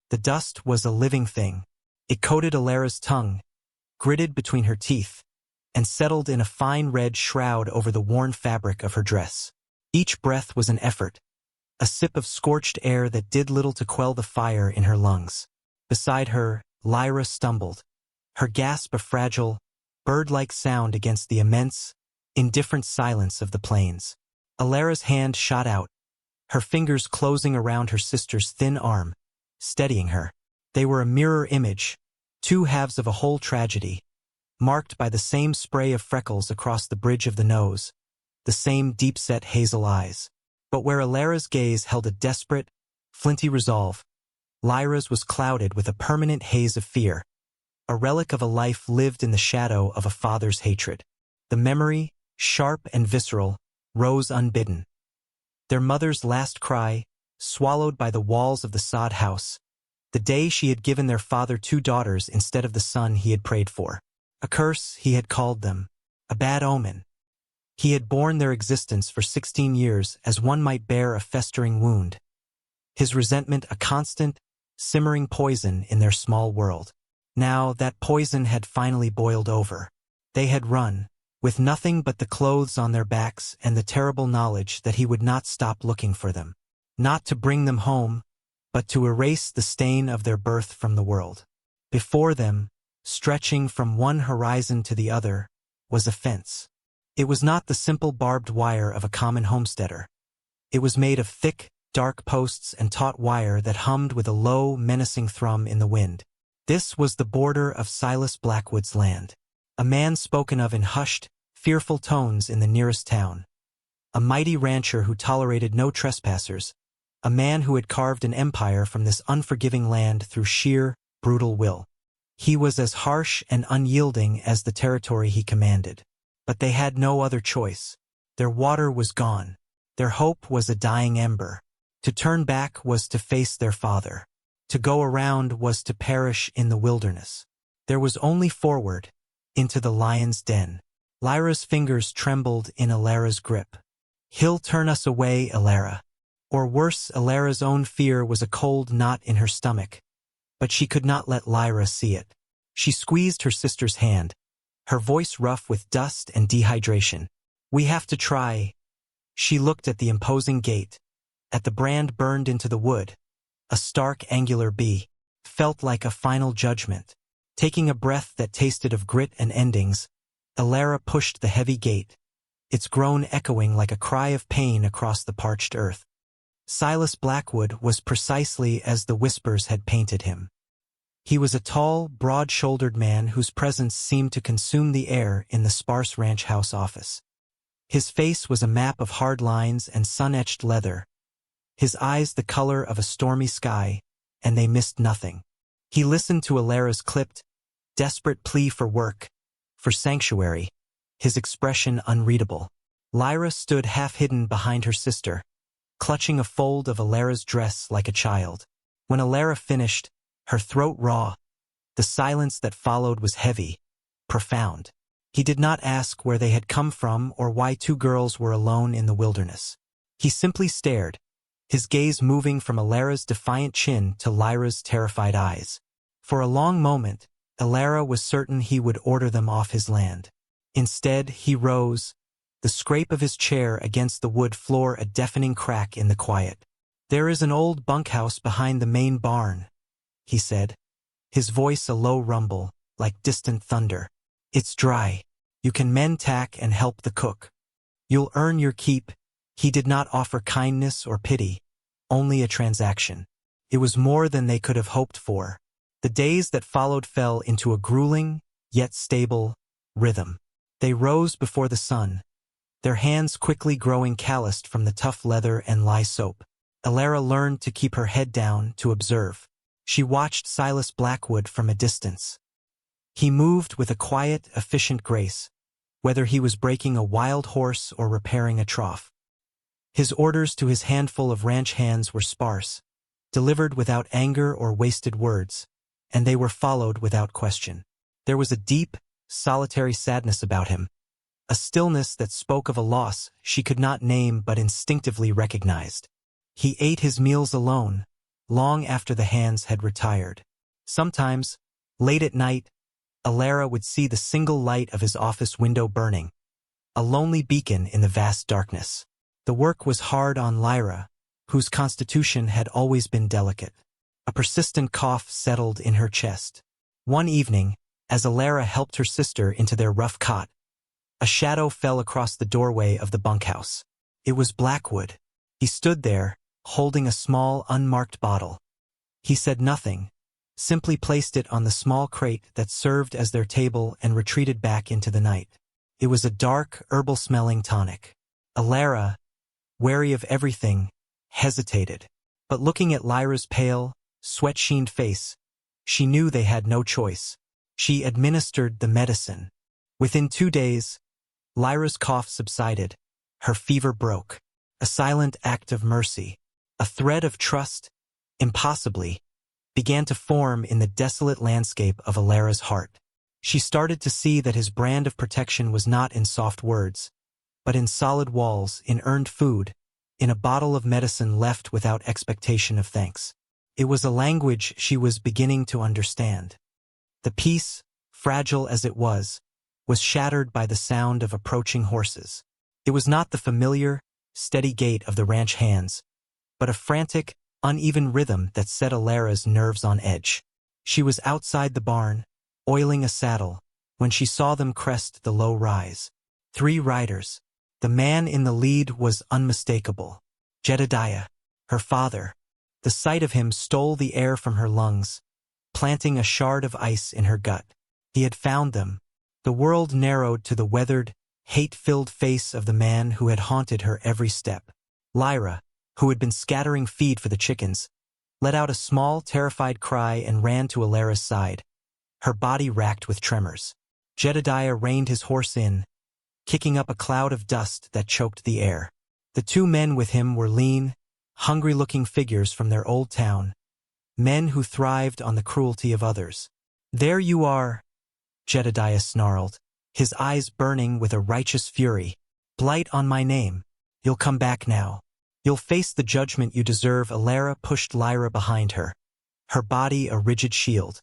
The dust was a living thing. It coated Alara's tongue, gritted between her teeth, and settled in a fine red shroud over the worn fabric of her dress. Each breath was an effort, a sip of scorched air that did little to quell the fire in her lungs. Beside her, Lyra stumbled, her gasp a fragile, bird-like sound against the immense, indifferent silence of the plains. Alara's hand shot out, her fingers closing around her sister's thin arm, steadying her. They were a mirror image, two halves of a whole tragedy, marked by the same spray of freckles across the bridge of the nose, the same deep-set hazel eyes. But where Alara's gaze held a desperate, flinty resolve, Lyra's was clouded with a permanent haze of fear, a relic of a life lived in the shadow of a father's hatred. The memory, sharp and visceral, rose unbidden. Their mother's last cry, swallowed by the walls of the sod house, the day she had given their father 2 daughters instead of the son he had prayed for. A curse, he had called them, a bad omen. He had borne their existence for 16 years as one might bear a festering wound, his resentment a constant, simmering poison in their small world. Now that poison had finally boiled over. They had run, with nothing but the clothes on their backs and the terrible knowledge that he would not stop looking for them. Not to bring them home, but to erase the stain of their birth from the world. Before them, stretching from one horizon to the other, was a fence. It was not the simple barbed wire of a common homesteader. It was made of thick, dark posts and taut wire that hummed with a low, menacing thrum in the wind. This was the border of Silas Blackwood's land, a man spoken of in hushed, fearful tones in the nearest town, a mighty rancher who tolerated no trespassers, a man who had carved an empire from this unforgiving land through sheer, brutal will. He was as harsh and unyielding as the territory he commanded. But they had no other choice. Their water was gone. Their hope was a dying ember. To turn back was to face their father. To go around was to perish in the wilderness. There was only forward, into the lion's den. Lyra's fingers trembled in Alara's grip. He'll turn us away, Alara. Or worse, Alara's own fear was a cold knot in her stomach. But she could not let Lyra see it. She squeezed her sister's hand, her voice rough with dust and dehydration. We have to try. She looked at the imposing gate, at the brand burned into the wood, a stark angular B, felt like a final judgment. Taking a breath that tasted of grit and endings, Alara pushed the heavy gate, its groan echoing like a cry of pain across the parched earth. Silas Blackwood was precisely as the whispers had painted him. He was a tall, broad-shouldered man whose presence seemed to consume the air in the sparse ranch house office. His face was a map of hard lines and sun-etched leather, his eyes the color of a stormy sky, and they missed nothing. He listened to Alara's clipped, desperate plea for work, for sanctuary, his expression unreadable. Lyra stood half-hidden behind her sister, clutching a fold of Alara's dress like a child. When Alara finished, her throat raw, the silence that followed was heavy, profound. He did not ask where they had come from or why 2 girls were alone in the wilderness. He simply stared, his gaze moving from Alara's defiant chin to Lyra's terrified eyes. For a long moment, Alara was certain he would order them off his land. Instead, he rose, the scrape of his chair against the wood floor a deafening crack in the quiet. There is an old bunkhouse behind the main barn, he said, his voice a low rumble, like distant thunder. It's dry. You can mend tack and help the cook. You'll earn your keep. He did not offer kindness or pity, only a transaction. It was more than they could have hoped for. The days that followed fell into a grueling, yet stable, rhythm. They rose before the sun, their hands quickly growing calloused from the tough leather and lye soap. Alara learned to keep her head down, to observe. She watched Silas Blackwood from a distance. He moved with a quiet, efficient grace, whether he was breaking a wild horse or repairing a trough. His orders to his handful of ranch hands were sparse, delivered without anger or wasted words, and they were followed without question. There was a deep, solitary sadness about him, a stillness that spoke of a loss she could not name but instinctively recognized. He ate his meals alone, long after the hands had retired. Sometimes, late at night, Alara would see the single light of his office window burning, a lonely beacon in the vast darkness. The work was hard on Lyra, whose constitution had always been delicate. A persistent cough settled in her chest. One evening, as Alara helped her sister into their rough cot, a shadow fell across the doorway of the bunkhouse. It was Blackwood. He stood there, holding a small, unmarked bottle. He said nothing, simply placed it on the small crate that served as their table and retreated back into the night. It was a dark, herbal-smelling tonic. Alara, wary of everything, hesitated. But looking at Lyra's pale, sweat-sheened face, she knew they had no choice. She administered the medicine. Within 2 days, Lyra's cough subsided. Her fever broke. A silent act of mercy, a thread of trust, impossibly, began to form in the desolate landscape of Alara's heart. She started to see that his brand of protection was not in soft words, but in solid walls, in earned food, in a bottle of medicine left without expectation of thanks. It was a language she was beginning to understand. The peace, fragile as it was shattered by the sound of approaching horses. It was not the familiar, steady gait of the ranch hands, but a frantic, uneven rhythm that set Alara's nerves on edge. She was outside the barn, oiling a saddle, when she saw them crest the low rise. 3 riders. The man in the lead was unmistakable. Jedediah, her father. The sight of him stole the air from her lungs, planting a shard of ice in her gut. He had found them. The world narrowed to the weathered, hate-filled face of the man who had haunted her every step. Lyra, who had been scattering feed for the chickens, let out a small, terrified cry and ran to Alara's side, her body racked with tremors. Jedediah reined his horse in, kicking up a cloud of dust that choked the air. The 2 men with him were lean, hungry-looking figures from their old town, men who thrived on the cruelty of others. "There you are," Jedediah snarled, his eyes burning with a righteous fury. "Blight on my name. You'll come back now. You'll face the judgment you deserve." Alara pushed Lyra behind her, her body a rigid shield.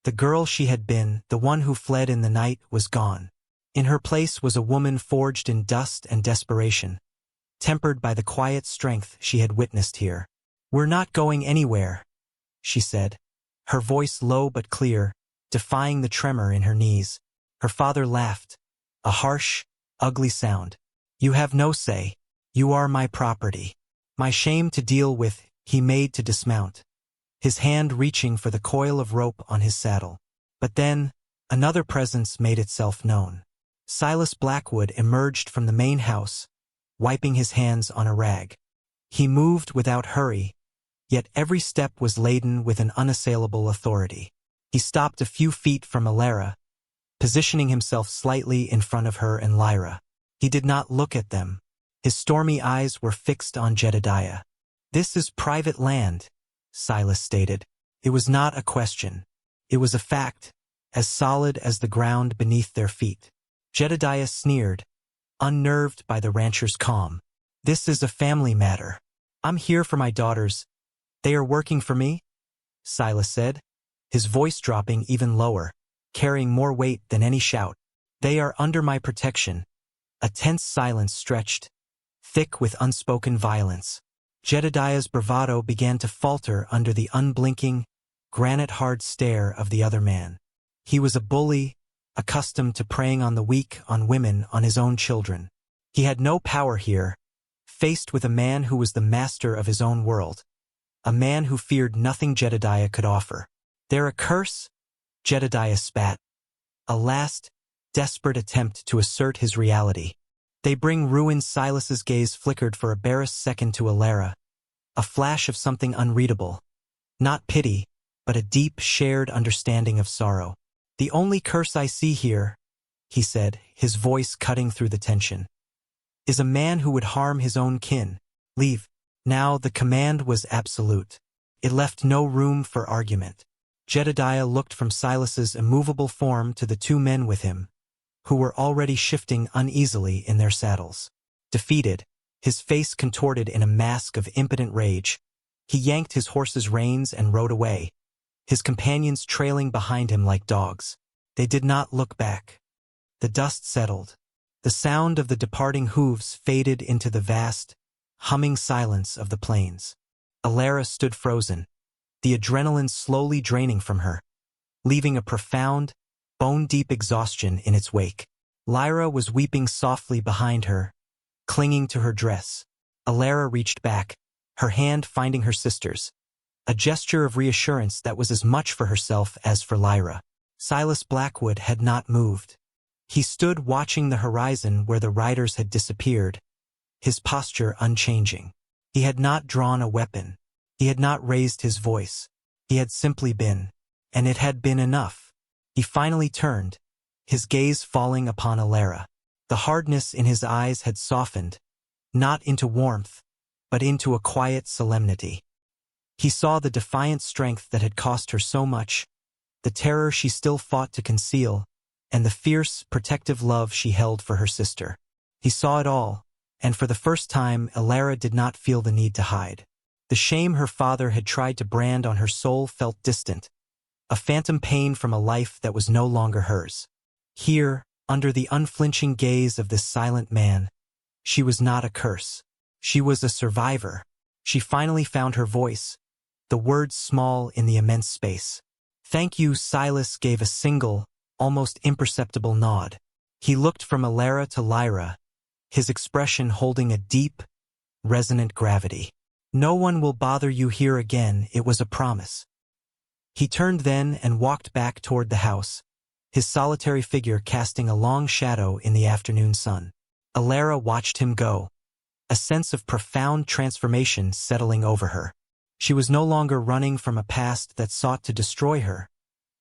The girl she had been, the one who fled in the night, was gone. In her place was a woman forged in dust and desperation, tempered by the quiet strength she had witnessed here. "We're not going anywhere," she said, her voice low but clear, defying the tremor in her knees. Her father laughed, a harsh, ugly sound. "You have no say. You are my property. My shame to deal with." He made to dismount, his hand reaching for the coil of rope on his saddle. But then, another presence made itself known. Silas Blackwood emerged from the main house, wiping his hands on a rag. He moved without hurry, yet every step was laden with an unassailable authority. He stopped a few feet from Alara, positioning himself slightly in front of her and Lyra. He did not look at them. His stormy eyes were fixed on Jedediah. "This is private land," Silas stated. It was not a question. It was a fact, as solid as the ground beneath their feet. Jedediah sneered, unnerved by the rancher's calm. "This is a family matter. I'm here for my daughters. They are working for me," Silas said, his voice dropping even lower, carrying more weight than any shout. "They are under my protection." A tense silence stretched, thick with unspoken violence. Jedediah's bravado began to falter under the unblinking, granite-hard stare of the other man. He was a bully, accustomed to preying on the weak, on women, on his own children. He had no power here, faced with a man who was the master of his own world, a man who feared nothing Jedediah could offer. "They're a curse?" Jedediah spat, a last, desperate attempt to assert his reality. "They bring ruin." Silas's gaze flickered for a barest second to Alara, a flash of something unreadable. Not pity, but a deep, shared understanding of sorrow. "The only curse I see here," he said, his voice cutting through the tension, "is a man who would harm his own kin. Leave." Now the command was absolute. It left no room for argument. Jedediah looked from Silas's immovable form to the 2 men with him, who were already shifting uneasily in their saddles. Defeated, his face contorted in a mask of impotent rage, He yanked his horse's reins and rode away, his companions trailing behind him like dogs. They did not look back. The dust settled. The sound of the departing hooves faded into the vast, humming silence of the plains. Alara stood frozen, the adrenaline slowly draining from her, leaving a profound, bone-deep exhaustion in its wake. Lyra was weeping softly behind her, clinging to her dress. Alara reached back, her hand finding her sister's, a gesture of reassurance that was as much for herself as for Lyra. Silas Blackwood had not moved. He stood watching the horizon where the riders had disappeared, his posture unchanging. He had not drawn a weapon. He had not raised his voice. He had simply been, and it had been enough. He finally turned, his gaze falling upon Alara. The hardness in his eyes had softened, not into warmth, but into a quiet solemnity. He saw the defiant strength that had cost her so much, the terror she still fought to conceal, and the fierce, protective love she held for her sister. He saw it all, and for the first time Alara did not feel the need to hide. The shame her father had tried to brand on her soul felt distant, a phantom pain from a life that was no longer hers. Here, under the unflinching gaze of this silent man, she was not a curse. She was a survivor. She finally found her voice, the words small in the immense space. "Thank you." Silas gave a single, almost imperceptible nod. He looked from Alara to Lyra, his expression holding a deep, resonant gravity. "No one will bother you here again, it was a promise." He turned then and walked back toward the house, his solitary figure casting a long shadow in the afternoon sun. Alara watched him go, a sense of profound transformation settling over her. She was no longer running from a past that sought to destroy her,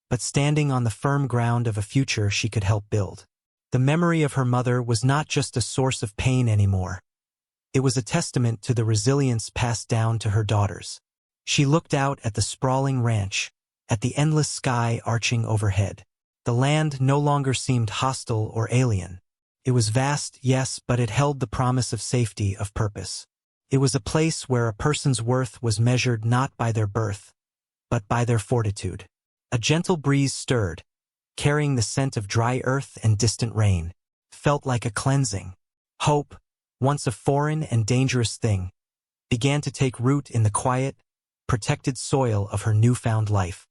but standing on the firm ground of a future she could help build. The memory of her mother was not just a source of pain anymore. It was a testament to the resilience passed down to her daughters. She looked out at the sprawling ranch, at the endless sky arching overhead. The land no longer seemed hostile or alien. It was vast, yes, but it held the promise of safety, of purpose. It was a place where a person's worth was measured not by their birth, but by their fortitude. A gentle breeze stirred, carrying the scent of dry earth and distant rain. Felt like a cleansing. Hope, once a foreign and dangerous thing, began to take root in the quiet, protected soil of her newfound life.